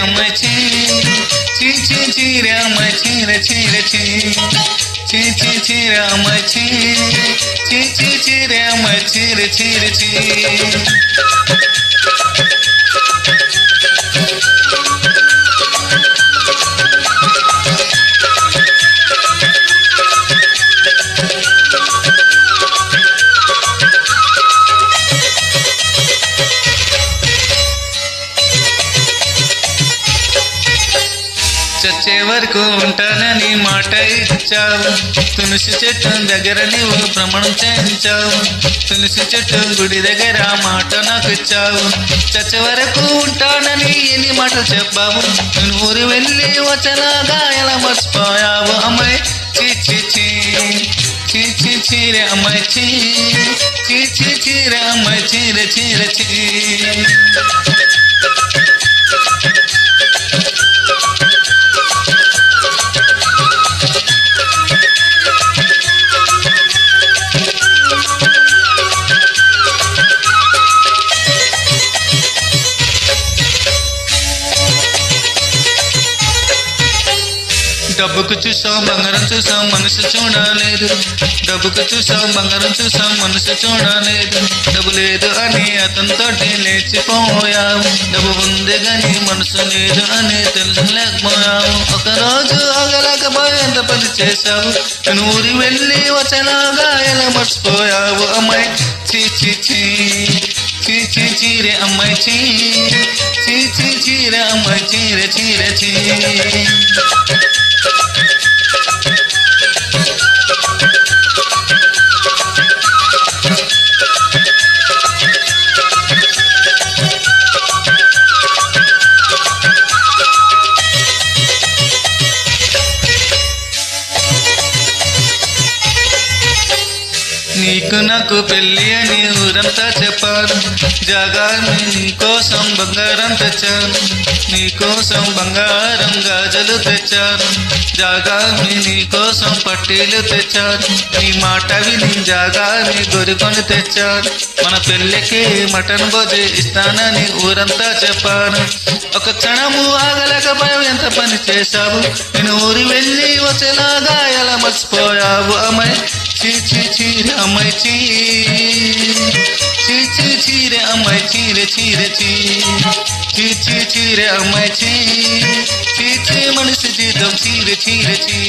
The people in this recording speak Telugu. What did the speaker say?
అమ్మాయి చీ చీ చీ చీరే అమ్మాయి చీర చీర చీ చీ చీ చీరే అమ్మాయి చీ చీ చీ చీరే అమ్మాయి చీర చీర చీ చచ్చే వరకు ఉంటానని మాట ఇచ్చావు తులసి చెట్టు దగ్గర నీవు ప్రమాణం చేయించావు తులసి చెట్టు గుడి దగ్గర మాట నాకు ఇచ్చావు చచ్చే వరకు ఉంటానని ఎన్ని మాటలు చెప్పావు నేను ఊరు వెళ్ళి వచ్చలాగా ఎలా మర్చిపోయావు అమ్మాయి చీ చీ చీ చీ చీ చీరే అమ్మాయి చీ చీ చీ చీరే అమ్మాయి చీర చీర చీ డబ్బుకు చూసాం బంగారం చూసాం మనసు చూడలేదు డబ్బుకు చూసాం బంగారం చూసాం మనసు చూడలేదు డబ్బు లేదు అని అతనితోటి లేచిపోయావు డబ్బు ఉంది గాని మనసు లేదు అని తెలుసుకోలేకపోయావు ఒకరోజు ఆగలేకపోయేంత పని చేశావు నేను ఊరి వెళ్ళి వచ్చేలాగా ఎలా మర్చిపోయావు అమ్మాయి చీ చీ చీ చీ చీ చీరే అమ్మాయి చీ చీ చీ చీరే అమ్మాయి చీర చీర చీ నీకు నాకు పెళ్ళి అని ఊరంతా చెప్పారు జాగాని నీకోసం బంగారం తెచ్చాను నీకోసం బంగారం గాజులు తెచ్చారు జాగాని నీకోసం పట్టీలు తెచ్చారు నీ మాట విని జాగాని గొరికొని తెచ్చారు మన పెళ్ళికి మటన్ భోజి ఇస్తానని ఊరంతా చెప్పాను ఒక క్షణము ఆగలేకపోయావు ఎంత పని చేశావు నేను ఊరి వెళ్ళి వచ్చేలాగా ఎలా మర్చిపోయావు అమ్మాయి చీ చీ చీరే అమ్మాయి చీ చీ చీ చీరే అమ్మాయి చీర చీర చీ చీ చీ చీరే అమ్మాయి చీ చీ చీ మనసు జీతం చీర చీర చీ